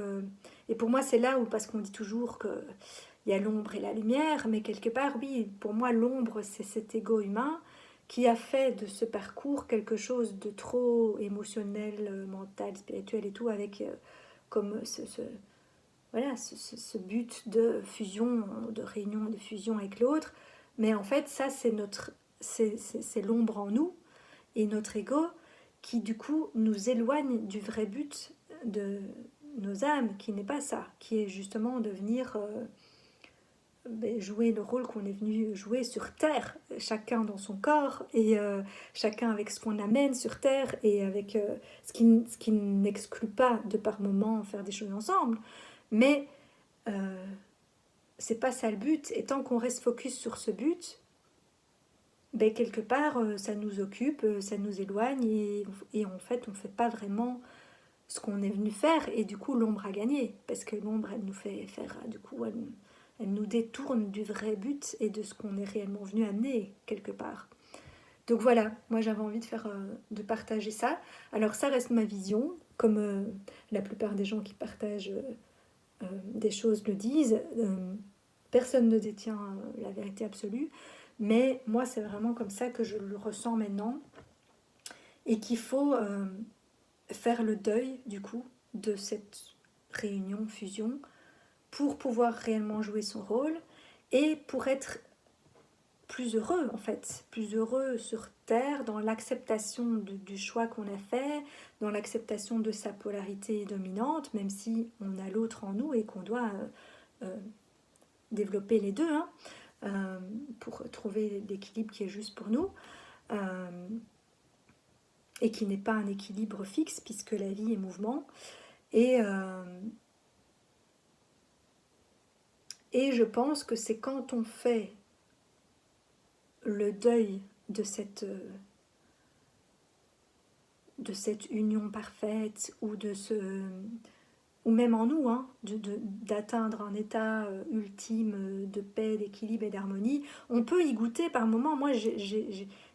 Et pour moi, c'est là où, parce qu'on dit toujours que il y a l'ombre et la lumière, mais quelque part, oui, pour moi, l'ombre, c'est cet ego humain qui a fait de ce parcours quelque chose de trop émotionnel, mental, spirituel et tout, avec comme voilà, ce but de fusion, de réunion, de fusion avec l'autre. Mais en fait, ça, c'est l'ombre en nous et notre ego qui, du coup, nous éloigne du vrai but de nos âmes, qui n'est pas ça, qui est justement de venir jouer le rôle qu'on est venu jouer sur Terre, chacun dans son corps et chacun avec ce qu'on amène sur Terre et avec ce qui n'exclut pas de par moment faire des choses ensemble. Mais c'est pas ça le but. Et tant qu'on reste focus sur ce but, quelque part, ça nous occupe, ça nous éloigne et en fait, on fait pas vraiment ce qu'on est venu faire. Et du coup, l'ombre a gagné. Parce que l'ombre, elle nous fait faire, du coup, elle nous détourne du vrai but et de ce qu'on est réellement venu amener quelque part. Donc voilà, moi j'avais envie de partager ça. Alors ça reste ma vision, comme la plupart des gens qui partagent des choses le disent. Personne ne détient la vérité absolue, mais moi c'est vraiment comme ça que je le ressens maintenant et qu'il faut faire le deuil du coup de cette réunion, fusion, pour pouvoir réellement jouer son rôle et pour être plus heureux en fait, plus heureux sur Terre, dans l'acceptation du choix qu'on a fait, dans l'acceptation de sa polarité dominante, même si on a l'autre en nous et qu'on doit développer les deux pour trouver l'équilibre qui est juste pour nous et qui n'est pas un équilibre fixe puisque la vie est mouvement et je pense que c'est quand on fait le deuil de cette union parfaite ou ou même en nous, d'atteindre un état ultime de paix, d'équilibre et d'harmonie. On peut y goûter par moments. Moi,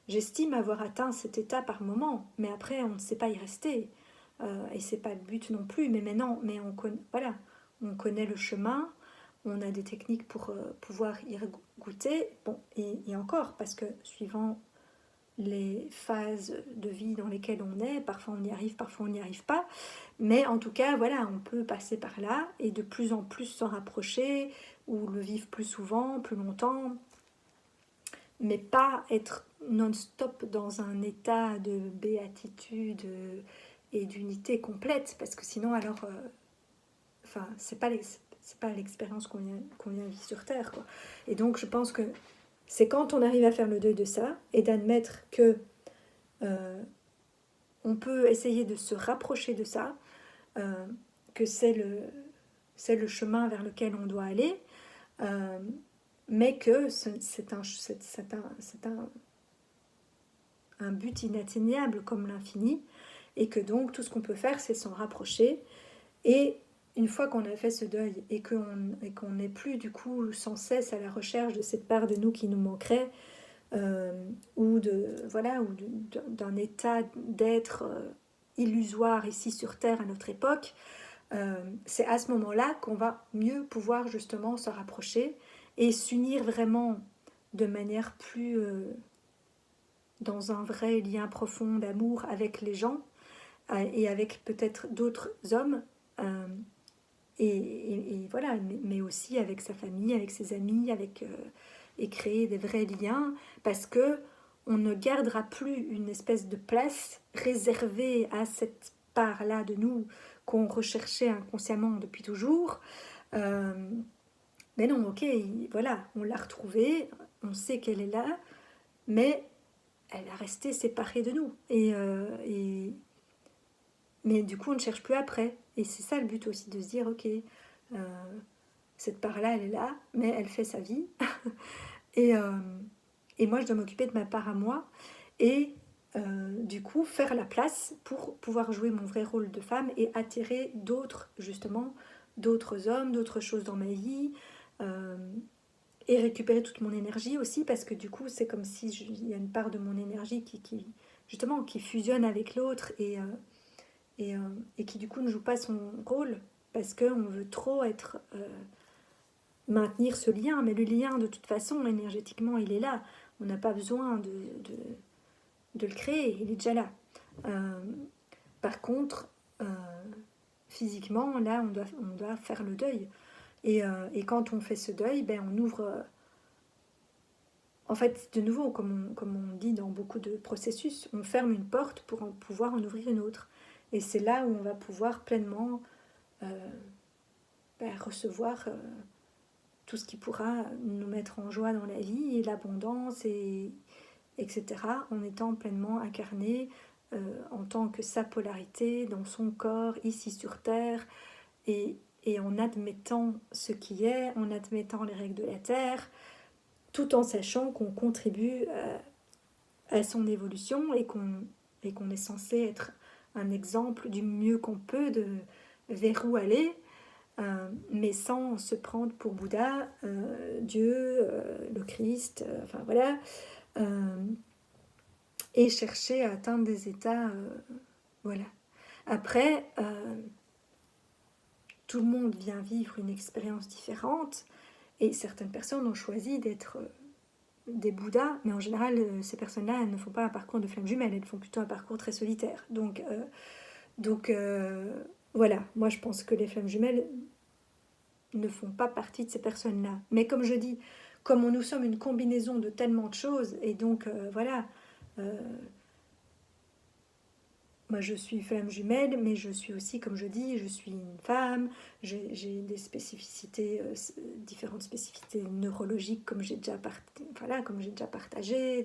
j'estime avoir atteint cet état par moment, mais après, on ne sait pas y rester. Et c'est pas le but non plus. Mais maintenant, voilà, on connaît le chemin. On a des techniques pour pouvoir y goûter. Bon, et encore, parce que suivant les phases de vie dans lesquelles on est, parfois on y arrive, parfois on n'y arrive pas, mais en tout cas, voilà, on peut passer par là et de plus en plus s'en rapprocher ou le vivre plus souvent, plus longtemps, mais pas être non-stop dans un état de béatitude et d'unité complète, parce que sinon, alors, c'est pas l'expérience qu'on vient vivre sur Terre, quoi. Et donc, je pense que c'est quand on arrive à faire le deuil de ça et d'admettre que on peut essayer de se rapprocher de ça, que c'est le chemin vers lequel on doit aller, mais que c'est un but inatteignable comme l'infini, et que donc tout ce qu'on peut faire, c'est s'en rapprocher. Et une fois qu'on a fait ce deuil et qu'on n'est plus du coup sans cesse à la recherche de cette part de nous qui nous manquerait, ou d'un état d'être illusoire ici sur Terre à notre époque, c'est à ce moment-là qu'on va mieux pouvoir justement se rapprocher et s'unir vraiment de manière plus dans un vrai lien profond d'amour avec les gens et avec peut-être d'autres hommes et voilà, mais aussi avec sa famille, avec ses amis, et créer des vrais liens, parce que on ne gardera plus une espèce de place réservée à cette part-là de nous qu'on recherchait inconsciemment depuis toujours, Mais non, ok, voilà, on l'a retrouvée, on sait qu'elle est là, mais elle a resté séparée de nous. Mais du coup, on ne cherche plus après. Et c'est ça le but aussi, de se dire, ok, cette part-là, elle est là, mais elle fait sa vie. Et, euh, et moi, je dois m'occuper de ma part à moi. Et du coup, faire la place pour pouvoir jouer mon vrai rôle de femme et attirer d'autres, justement, d'autres hommes, d'autres choses dans ma vie. euh, et récupérer toute mon énergie aussi, parce que du coup, c'est comme si il y a une part de mon énergie justement, qui fusionne avec l'autre et qui du coup ne joue pas son rôle, parce qu'on veut trop maintenir ce lien, mais le lien de toute façon, énergétiquement, il est là. On n'a pas besoin de le créer, il est déjà là. Euh, Par contre, physiquement, là, on doit faire le deuil. Et quand on fait ce deuil, ben, on ouvre. En fait, de nouveau, comme on dit dans beaucoup de processus, on ferme une porte pour pouvoir en ouvrir une autre. Et c'est là où on va pouvoir pleinement recevoir tout ce qui pourra nous mettre en joie dans la vie, et l'abondance, etc., en étant pleinement incarné en tant que sa polarité dans son corps, ici sur Terre, et en admettant ce qui est, en admettant les règles de la Terre, tout en sachant qu'on contribue à son évolution et qu'on est censé être un exemple du mieux qu'on peut de vers où aller, mais sans se prendre pour Bouddha, Dieu, le Christ, enfin voilà, euh, et chercher à atteindre des états, voilà. Après, tout le monde vient vivre une expérience différente, et certaines personnes ont choisi d'être des Bouddhas, mais en général, ces personnes-là, elles ne font pas un parcours de flamme jumelle, elles font plutôt un parcours très solitaire. Donc voilà, moi je pense que les flammes jumelles ne font pas partie de ces personnes-là. Mais comme je dis, comme nous sommes une combinaison de tellement de choses, et donc voilà, euh, moi je suis flamme jumelle, mais je suis aussi, comme je dis, je suis une femme, j'ai des spécificités, différentes spécificités neurologiques, comme j'ai déjà partagé,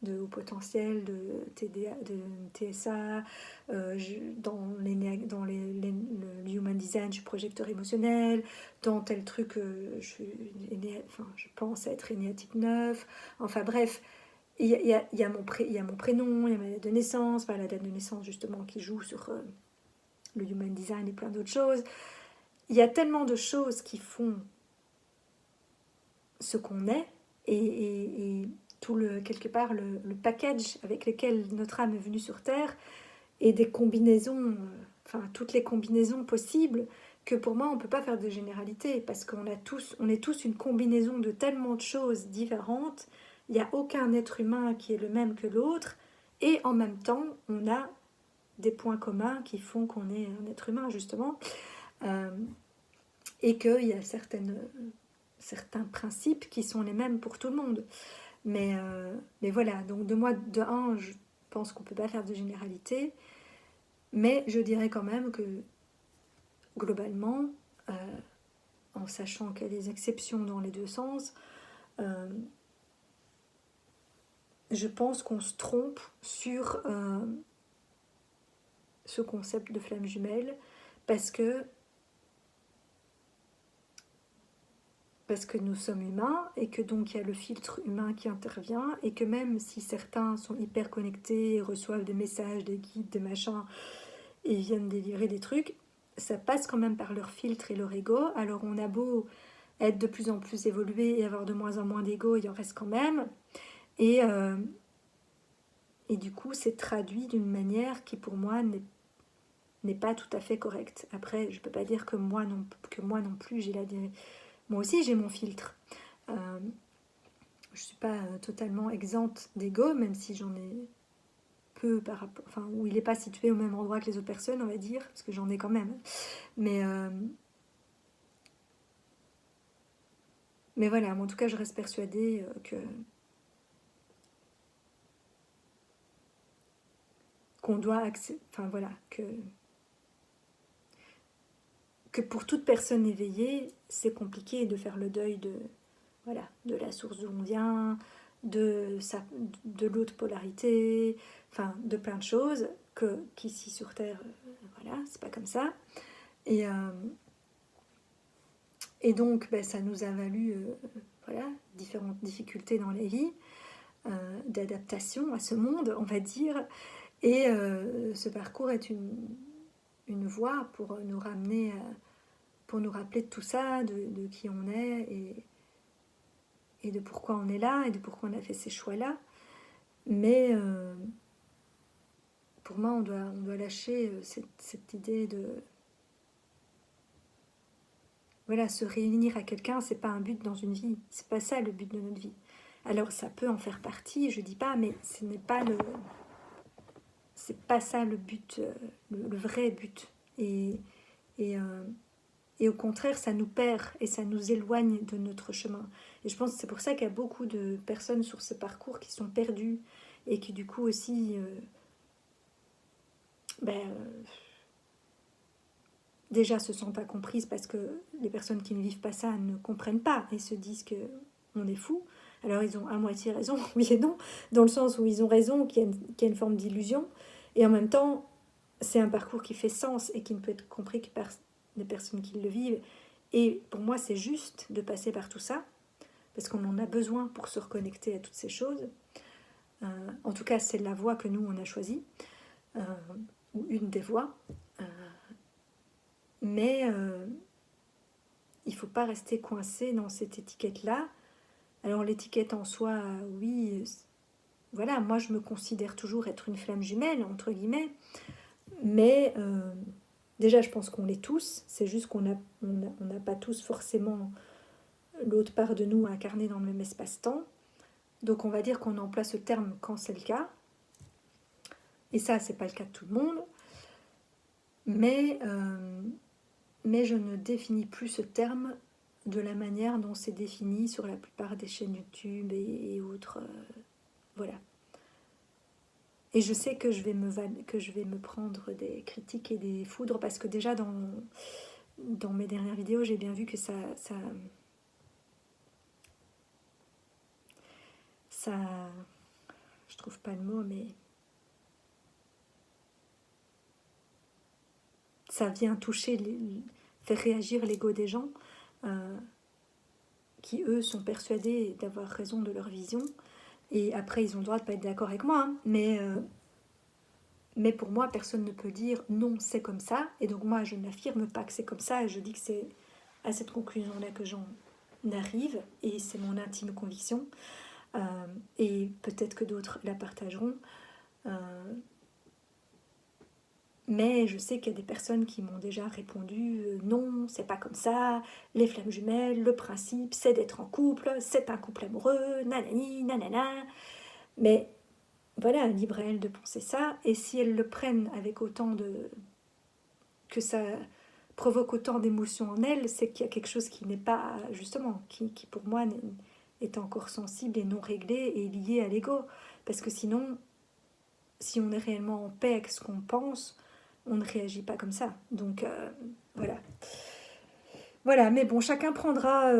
de haut potentiel, de TDA, de TSA, le Human Design, je suis projecteur émotionnel, dans tel truc, je pense être Enéa type 9, enfin bref, il y a mon prénom, il y a ma date de naissance, enfin, la date de naissance justement qui joue sur le Human Design et plein d'autres choses. Il y a tellement de choses qui font ce qu'on est, et tout quelque part le package avec lequel notre âme est venue sur Terre, et des combinaisons, enfin toutes les combinaisons possibles, que pour moi on ne peut pas faire de généralité, parce on est tous une combinaison de tellement de choses différentes, il n'y a aucun être humain qui est le même que l'autre, et en même temps on a des points communs qui font qu'on est un être humain justement, euh, et qu'il y a certains principes qui sont les mêmes pour tout le monde. Mais voilà, donc de un, je pense qu'on ne peut pas faire de généralité, mais je dirais quand même que globalement, euh, en sachant qu'il y a des exceptions dans les deux sens, euh, je pense qu'on se trompe sur ce concept de flamme jumelle, parce que parce que nous sommes humains, et que donc il y a le filtre humain qui intervient, et que même si certains sont hyper connectés, reçoivent des messages, des guides, des machins, et viennent délivrer des trucs, ça passe quand même par leur filtre et leur ego. Alors on a beau être de plus en plus évolué et avoir de moins en moins d'ego, il en reste quand même. Et, euh, et du coup, c'est traduit d'une manière qui pour moi n'est pas tout à fait correcte. Après, je peux pas dire que moi non plus, moi aussi j'ai mon filtre. Euh, je suis pas totalement exempte d'ego, même si j'en ai peu par rapport, enfin, où il n'est pas situé au même endroit que les autres personnes, on va dire, parce que j'en ai quand même. Mais, euh, mais voilà, en tout cas, je reste persuadée que qu'on doit enfin voilà, que pour toute personne éveillée, c'est compliqué de faire le deuil de, voilà, de la source d'où on vient, de l'autre polarité, enfin de plein de choses, qu'ici sur Terre, voilà, c'est pas comme ça. Et, et donc, ben, ça nous a valu voilà, différentes difficultés dans la vie, d'adaptation à ce monde, on va dire. Et ce parcours est une voie pour nous ramener, pour nous rappeler de tout ça, de qui on est et de pourquoi on est là et de pourquoi on a fait ces choix-là. Mais pour moi, on doit lâcher cette idée de... Voilà, se réunir à quelqu'un, c'est pas un but dans une vie. C'est pas ça le but de notre vie. Alors ça peut en faire partie, je dis pas, mais ce n'est pas c'est pas ça le but, le vrai but. Et, et au contraire, ça nous perd et ça nous éloigne de notre chemin. Et je pense que c'est pour ça qu'il y a beaucoup de personnes sur ce parcours qui sont perdues et qui du coup aussi déjà se sentent pas comprises parce que les personnes qui ne vivent pas ça ne comprennent pas et se disent qu'on est fou. Alors ils ont à moitié raison, oui et non, dans le sens où ils ont raison, qu'il y a une forme d'illusion, et en même temps, c'est un parcours qui fait sens et qui ne peut être compris que par les personnes qui le vivent. Et pour moi, c'est juste de passer par tout ça, parce qu'on en a besoin pour se reconnecter à toutes ces choses. En tout cas, c'est la voie que nous, on a choisie, ou une des voies. Mais il ne faut pas rester coincé dans cette étiquette-là. Alors l'étiquette en soi, oui, voilà, moi je me considère toujours être une flamme jumelle, entre guillemets, mais déjà je pense qu'on l'est tous, c'est juste qu'on n'a pas tous forcément l'autre part de nous incarnée dans le même espace-temps, donc on va dire qu'on emploie ce terme quand c'est le cas, et ça c'est pas le cas de tout le monde, mais je ne définis plus ce terme de la manière dont c'est défini sur la plupart des chaînes YouTube et autres. Voilà. Et je sais que je vais me prendre des critiques et des foudres parce que déjà dans mes dernières vidéos, j'ai bien vu que ça je trouve pas le mot, mais ça vient toucher, faire réagir l'ego des gens qui, eux, sont persuadés d'avoir raison de leur vision. Et après, ils ont le droit de ne pas être d'accord avec moi, hein, mais pour moi, personne ne peut dire non, c'est comme ça. Et donc moi, je n'affirme pas que c'est comme ça. Et je dis que c'est à cette conclusion-là que j'en arrive. Et c'est mon intime conviction. Et peut-être que d'autres la partageront. Mais je sais qu'il y a des personnes qui m'ont déjà répondu non, c'est pas comme ça, les flammes jumelles, le principe c'est d'être en couple, c'est un couple amoureux, nanani, nanana. Mais voilà, libre à elles de penser ça, et si elles le prennent avec autant de... que ça provoque autant d'émotions en elles, c'est qu'il y a quelque chose qui n'est pas, justement, qui pour moi est encore sensible et non réglé et lié à l'ego. Parce que sinon, si on est réellement en paix avec ce qu'on pense, on ne réagit pas comme ça. Donc voilà. Voilà, mais bon, chacun prendra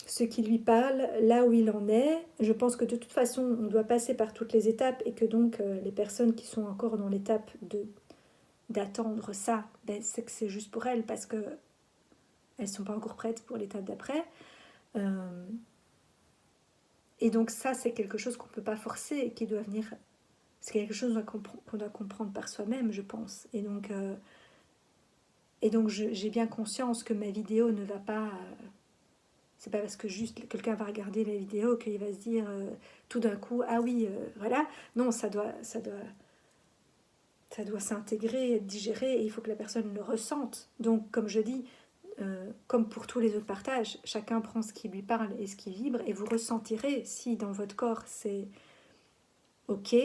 ce qui lui parle, là où il en est. Je pense que de toute façon, on doit passer par toutes les étapes et que donc les personnes qui sont encore dans l'étape d'attendre ça, ben, c'est que c'est juste pour elles parce que elles sont pas encore prêtes pour l'étape d'après. Et donc ça, c'est quelque chose qu'on peut pas forcer et qui doit venir... C'est quelque chose qu'on doit comprendre par soi-même, je pense. Et donc j'ai bien conscience que ma vidéo ne va pas... c'est pas parce que juste quelqu'un va regarder la vidéo qu'il va se dire tout d'un coup, ah oui, voilà. Non, ça doit s'intégrer, être digéré, et il faut que la personne le ressente. Donc, comme je dis, comme pour tous les autres partages, chacun prend ce qui lui parle et ce qui vibre, et vous ressentirez si dans votre corps c'est ok,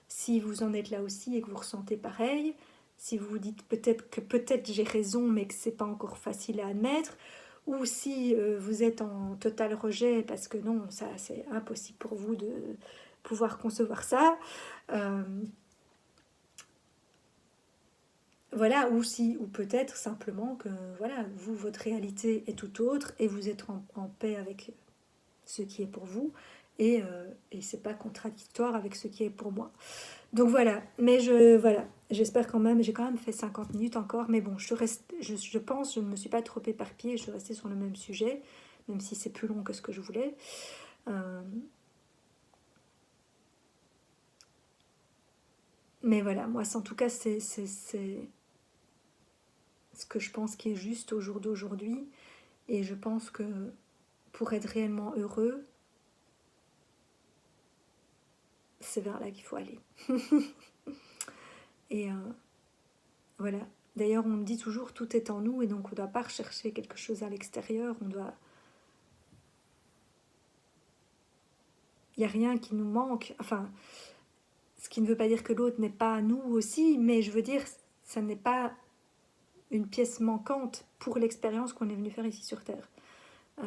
si vous en êtes là aussi et que vous ressentez pareil, si vous vous dites peut-être j'ai raison mais que c'est pas encore facile à admettre, ou si vous êtes en total rejet parce que non, ça c'est impossible pour vous de pouvoir concevoir ça. voilà, ou peut-être simplement que voilà, vous, votre réalité est tout autre et vous êtes en paix avec ce qui est pour vous et c'est pas contradictoire avec ce qui est pour moi. Donc voilà, mais voilà, j'espère quand même, j'ai quand même fait 50 minutes encore, mais bon, je pense, je ne me suis pas trop éparpillée, je suis restée sur le même sujet, même si c'est plus long que ce que je voulais. Euh, mais voilà, moi, en tout cas, c'est ce que je pense qui est juste au jour d'aujourd'hui, et je pense que pour être réellement heureux, c'est vers là qu'il faut aller. Et voilà. D'ailleurs, on me dit toujours tout est en nous et donc on ne doit pas rechercher quelque chose à l'extérieur. Il n'y a rien qui nous manque. Enfin, ce qui ne veut pas dire que l'autre n'est pas à nous aussi, mais je veux dire, ça n'est pas une pièce manquante pour l'expérience qu'on est venu faire ici sur Terre. Euh,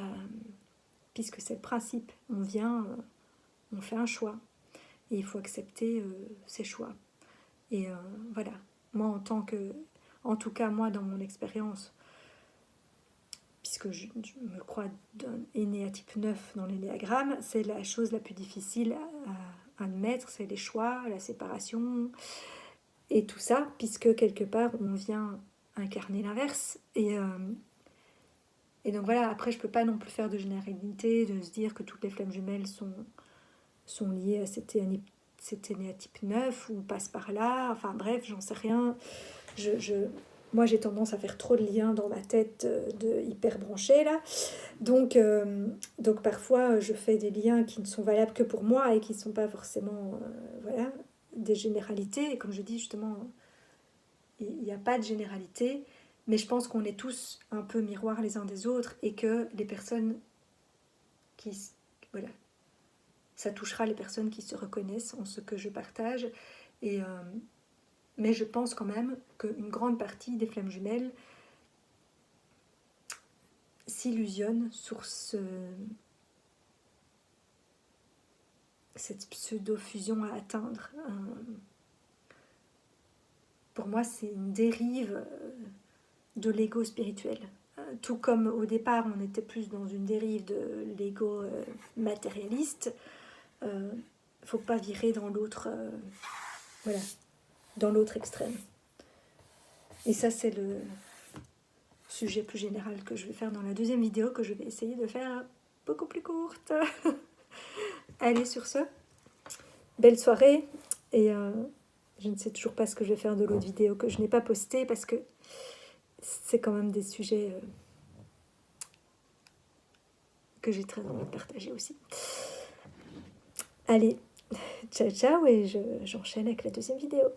puisque c'est le principe. On vient, on fait un choix et il faut accepter ses choix. Et voilà. Moi, en tout cas, moi, dans mon expérience, puisque je me crois né à type 9 dans l'énéagramme, c'est la chose la plus difficile à admettre, c'est les choix, la séparation et tout ça, puisque quelque part on vient incarner l'inverse. Et donc voilà, après je peux pas non plus faire de généralité, de se dire que toutes les flammes jumelles sont liées à cet type 9 ou passent par là, enfin bref, j'en sais rien. Moi j'ai tendance à faire trop de liens dans ma tête de hyper branchée là. Donc parfois, je fais des liens qui ne sont valables que pour moi et qui ne sont pas forcément voilà, des généralités. Et comme je dis justement, il n'y a pas de généralité, mais je pense qu'on est tous un peu miroirs les uns des autres et que les personnes qui... Voilà, ça touchera les personnes qui se reconnaissent en ce que je partage. Et, mais je pense quand même qu'une grande partie des flammes jumelles s'illusionnent sur cette pseudo-fusion à atteindre. Pour moi, c'est une dérive de l'ego spirituel. Tout comme au départ, on était plus dans une dérive de l'ego matérialiste, il ne faut pas virer dans l'autre voilà, dans l'autre extrême. Et ça, c'est le sujet plus général que je vais faire dans la deuxième vidéo, que je vais essayer de faire beaucoup plus courte. Allez, sur ce, belle soirée, et je ne sais toujours pas ce que je vais faire de l'autre vidéo que je n'ai pas postée, parce que c'est quand même des sujets que j'ai très envie de partager aussi. Allez, ciao ciao, et j'enchaîne avec la deuxième vidéo.